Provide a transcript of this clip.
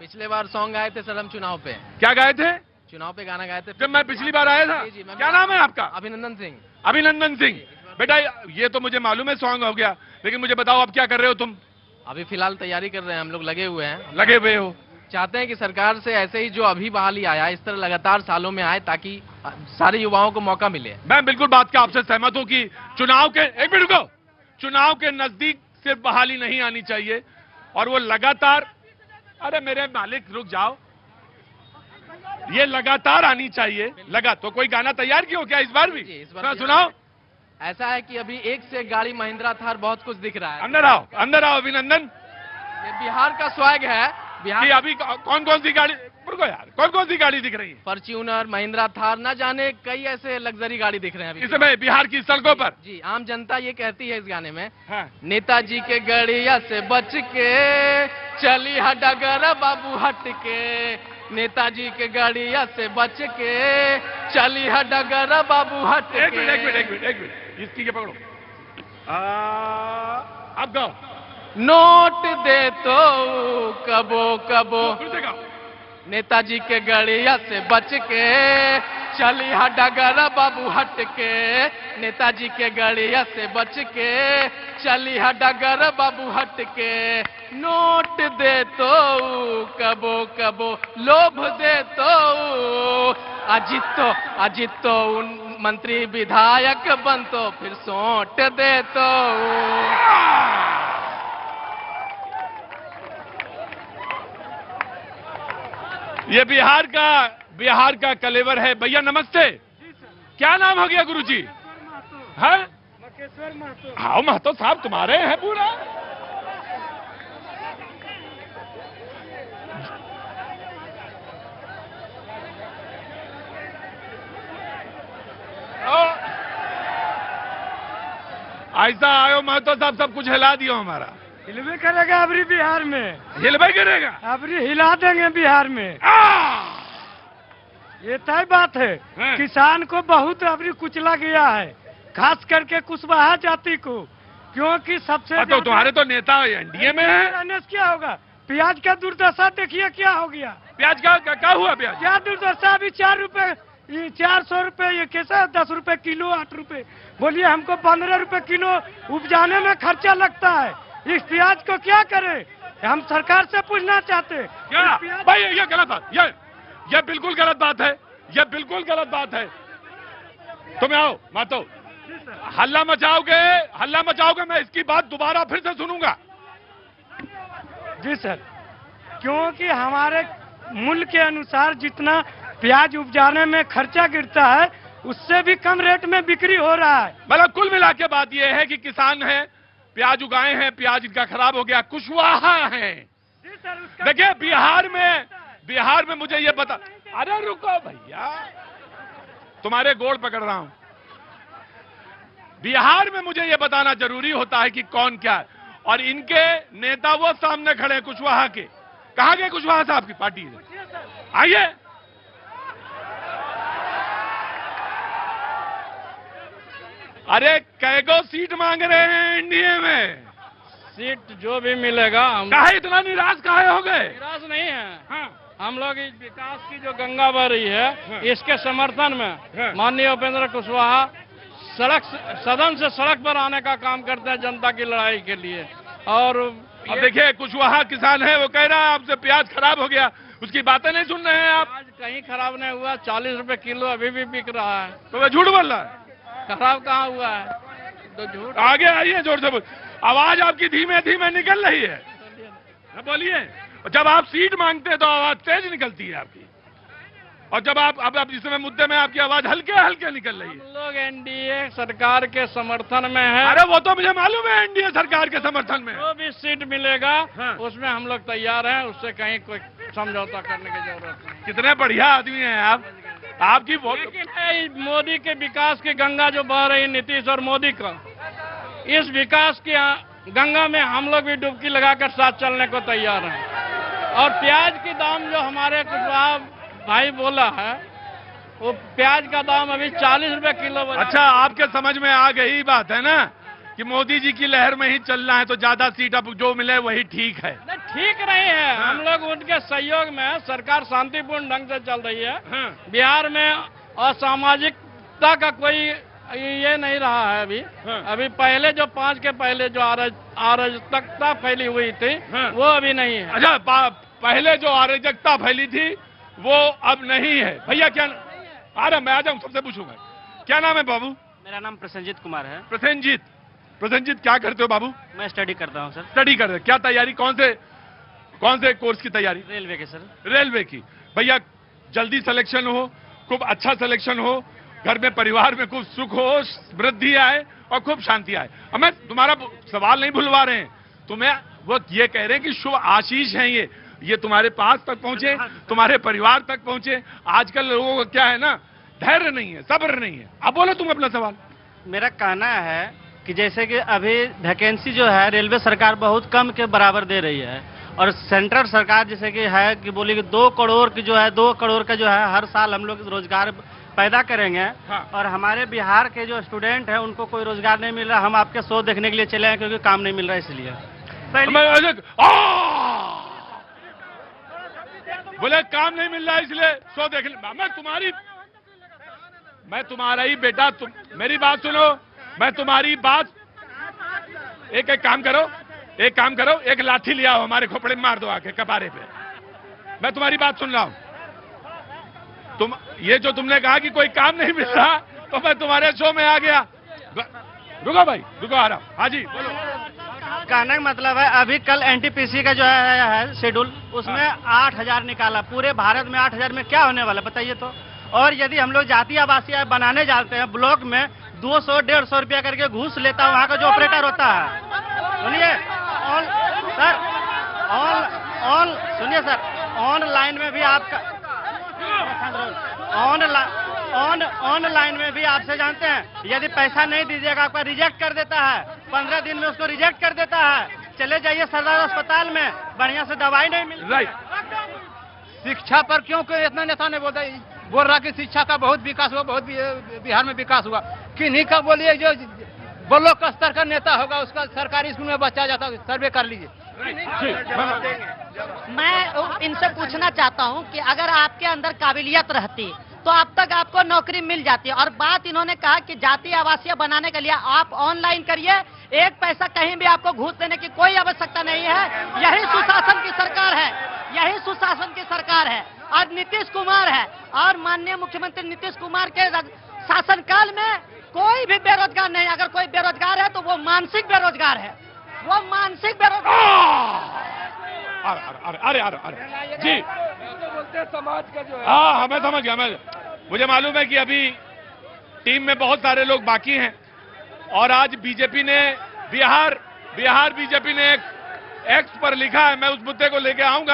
पिछले बार सॉन्ग गाए थे सर हम चुनाव पे। क्या गाए थे? चुनाव पे गाना गाए थे जब मैं पिछली बार आया था। जी, क्या नाम है आपका? अभिनंदन सिंह। अभिनंदन सिंह। बेटा ये तो मुझे मालूम है सॉन्ग हो गया, लेकिन मुझे बताओ अब क्या कर रहे हो तुम? अभी फिलहाल तैयारी कर रहे हैं, हम लोग लगे हुए हैं। लगे हुए हो? चाहते हैं कि सरकार से ऐसे ही जो अभी बहाली आया इस तरह लगातार सालों में आए, ताकि सारे युवाओं को मौका मिले। मैं बिल्कुल बात का आपसे सहमत हूं कि चुनाव के, एक मिनट रुको, चुनाव के नजदीक सिर्फ बहाली नहीं आनी चाहिए और वो लगातार, अरे मेरे मालिक रुक जाओ, ये लगातार आनी चाहिए। लगा तो कोई गाना तैयार किया हो क्या इस बार भी? इस बार सुनाओ। ऐसा है कि अभी एक से एक गाड़ी महिंद्रा थार बहुत कुछ दिख रहा है। अंदर आओ, अंदर आओ अभिनंदन। ये बिहार का स्वैग है। बिहार कि अभी कौन कौन सी गाड़ी, रुको यार, कौन कौन सी गाड़ी दिख रही है? फॉर्च्यूनर, महिंद्रा थार, ना जाने कई ऐसे लग्जरी गाड़ी दिख रहे हैं अभी इस समय बिहार की सड़कों पर। जी, आम जनता ये कहती है इस गाने में, हाँ। नेताजी के गड़िया से बच के चली हडगर बाबू हट के, नेताजी के गड़िया से बच के चली हडगर बाबू हट के। एक मिनट एक मिनट एक मिनट एक मिनट, इसकी के पकड़ो। अब गाओ। नोट दे तो कबो कबो, फिर से गाओ। नेताजी के गड़िया से बच के चली हडगर बाबू हट के, नेताजी के गड़िया से बच के चली हडगर बाबू हट के, नोट दे तो कबो कबो, लोभ दे तो अजितो मंत्री विधायक बन तो फिर सोट दे तो। ये बिहार का कलेवर है। भैया नमस्ते, क्या नाम हो गया गुरुजी? हाँ, मकेश्वर महतो। हाँ महतो साहब तुम्हारे हैं पूरा। ऐसा आयो महतो साहब, सब कुछ हिला दियो हमारा। हिलवे करेगा अबरी बिहार में, हिलवे करेगा, अबरी हिला देंगे बिहार में। ये तय बात है। किसान को बहुत अबरी कुचला गया है, खास करके कुशवाहा जाति को, क्योंकि सबसे तो तुम्हारे तो नेता एनडीए में है। क्या होगा? प्याज का दुर्दशा देखिए क्या हो गया। प्याज का क्या हुआ? प्याज क्या दुर्दशा? अभी 4 रुपए, 400 रुपए, ये कैसा 10 रुपए किलो, 8 रुपए। बोलिए हमको 15 रुपए किलो उपजाने में खर्चा लगता है, इस प्याज को क्या करें? हम सरकार से पूछना चाहते हैं। क्या भाई, ये गलत बात, ये बिल्कुल गलत बात है, ये बिल्कुल गलत बात है। तुम आओ मातो, हल्ला मचाओगे, मैं इसकी बात दोबारा फिर से सुनूंगा। जी सर, क्योंकि हमारे मूल्य के अनुसार जितना प्याज उपजाने में खर्चा गिरता है, उससे भी कम रेट में बिक्री हो रहा है। मतलब कुल मिला के बात यह है कि किसान है, प्याज उगाए हैं, प्याज इनका खराब हो गया, कुशवाहा है। देखिए बिहार में मुझे ये बता, अरे रुको भैया, तुम्हारे गोड़ पकड़ रहा हूं। बिहार में मुझे ये बताना जरूरी होता है कि कौन क्या है, और इनके नेता वो सामने खड़े हैं कुशवाहा के। कहां गए कुशवाहा साहब की पार्टी से? आइए। अरे कैगो सीट मांग रहे हैं एनडीए में? सीट जो भी मिलेगा। हम काहे इतना निराश काहे हो गए? निराश नहीं है। हाँ। हम लोग इस विकास की जो गंगा बह रही है, हाँ। इसके समर्थन में हाँ। माननीय उपेंद्र कुशवाहा सदन से सड़क पर आने का काम करते हैं जनता की लड़ाई के लिए। और अब देखिए कुशवाहा किसान है, वो कह रहा है आपसे प्याज खराब हो गया, उसकी बातें नहीं सुन रहे हैं आप। आज कहीं खराब नहीं हुआ, 40 रुपए किलो अभी भी बिक रहा है। तो वह झूठ बोल रहा है? खराब कहाँ हुआ है? तो झूठ। आगे आइए, जोर से बोल। आवाज आपकी धीमे धीमे निकल रही है, बोलिए। जब आप सीट मांगते हैं तो आवाज तेज निकलती है आपकी, और जब आप इस समय मुद्दे में आपकी आवाज हल्के हल्के निकल रही है। हम लोग एनडीए सरकार के समर्थन में है। अरे वो तो मुझे मालूम है, एनडीए सरकार के समर्थन में। जो भी सीट मिलेगा हाँ। उसमें हम लोग तैयार हैं, उससे कहीं कोई समझौता करने की जरूरत नहीं। कितने बढ़िया आदमी हैं आप, आपकी वोट। लेकिन मोदी के विकास की गंगा जो बह रही, नीतीश और मोदी का, इस विकास की गंगा में हम लोग भी डुबकी लगाकर साथ चलने को तैयार हैं। और प्याज की दाम जो हमारे कुशवाहा भाई बोला है, वो प्याज का दाम अभी 40 रुपए किलो। अच्छा, आपके समझ में आ गई बात है ना कि मोदी जी की लहर में ही चलना है, तो ज्यादा सीट अब जो मिले वही ठीक है। ठीक नहीं है। हम लोग उनके सहयोग में सरकार शांतिपूर्ण ढंग से चल रही है। हाँ। बिहार में असामाजिकता का कोई ये नहीं रहा है अभी। हाँ। अभी पहले जो 5 के पहले जो अराजकता फैली हुई थी, हाँ। वो अभी नहीं है। अच्छा, पहले जो अराजकता फैली थी वो अब नहीं है। भैया क्या, अरे मैं आ जाऊं, सबसे पूछूंगा, क्या नाम है बाबू? मेरा नाम प्रसन्नजीत कुमार है। प्रसेनजीत क्या करते हो बाबू? मैं स्टडी करता हूँ सर, स्टडी कर रहे, क्या तैयारी, कौन से कोर्स की तैयारी? रेलवे के सर। रेलवे की। भैया जल्दी सिलेक्शन हो, खूब अच्छा सिलेक्शन हो, घर में परिवार में खूब सुख हो, वृद्धि आए और खूब शांति आए। अब मैं तुम्हारा सवाल नहीं भूलवा रहे हैं, तुम्हें वो ये कह रहे हैं कि शुभ आशीष हैं ये तुम्हारे पास तक पहुंचे, तुम्हारे परिवार तक पहुंचे। आजकल लोगों को क्या है ना, धैर्य नहीं है, सब्र नहीं है। अब बोलो तुम अपना सवाल। मेरा कहना है कि जैसे कि अभी वैकेंसी जो है रेलवे सरकार बहुत कम के बराबर दे रही है, और सेंट्रल सरकार जैसे कि है कि बोली कि 2 करोड़ की जो है 2 करोड़ का जो है हर साल हम लोग रोजगार पैदा करेंगे। हाँ। और हमारे बिहार के जो स्टूडेंट हैं उनको कोई रोजगार नहीं मिल रहा। हम आपके शो देखने के लिए चले हैं क्योंकि काम नहीं मिल रहा है, इसलिए बोले काम नहीं मिल रहा है इसलिए शो देखने। मैं तुम्हारा ही बेटा, तुम मेरी बात सुनो, मैं तुम्हारी बात, एक काम करो, एक लाठी ले आओ, हमारे खोपड़े में मार दो आके कपारे पे। मैं तुम्हारी बात सुन रहा हूं। ये जो तुमने कहा कि कोई काम नहीं मिल रहा, तो मैं तुम्हारे शो में आ गया। रुको भाई, रुको, आ रहा हूं। हाँ जी बोलो। कहने का मतलब है अभी कल एनटीपीसी का जो है शेड्यूल, उसमें 8,000 निकाला। पूरे भारत में 8,000 में क्या होने वाला बताइए तो। और यदि हम लोग जाति आवासीय बनाने जाते हैं, ब्लॉक में 200-150 रुपया करके घूस लेता है वहाँ का जो ऑपरेटर होता है। सुनिए सुनिए सर, ऑनलाइन में भी आपका ऑनलाइन में भी आपसे जानते हैं, यदि पैसा नहीं दीजिएगा आपका रिजेक्ट कर देता है। 15 दिन में उसको रिजेक्ट कर देता है। चले जाइए सदर अस्पताल में, बढ़िया से दवाई नहीं मिल राइट। शिक्षा पर क्यों इतना नेता ने बोल रहा कि शिक्षा का बहुत विकास हुआ, बहुत बिहार में विकास हुआ। किन्हीं का बोलिए जो ब्लॉक स्तर का नेता होगा उसका सरकारी स्कूल में बच्चा जाता, सर्वे कर लीजिए। मैं इनसे पूछना चाहता हूं कि अगर आपके अंदर काबिलियत रहती तो अब तक आपको नौकरी मिल जाती। और बात इन्होंने कहा कि जाति आवासीय बनाने के लिए आप ऑनलाइन करिए, 1 पैसा कहीं भी आपको घूस देने की कोई आवश्यकता नहीं है। यही सुशासन की सरकार है, यही सुशासन की सरकार है। आज नीतीश कुमार है, और माननीय मुख्यमंत्री नीतीश कुमार के शासनकाल में कोई भी बेरोजगार नहीं। अगर कोई बेरोजगार है तो वो मानसिक बेरोजगार है, वो मानसिक बेरोजगार। अरे जी, समाज का जो है, हाँ मैं समझ गया। मुझे मालूम है कि अभी टीम में बहुत सारे लोग बाकी हैं, और आज बीजेपी ने बिहार बीजेपी ने एक एक्स पर लिखा है, मैं उस मुद्दे को लेके आऊंगा।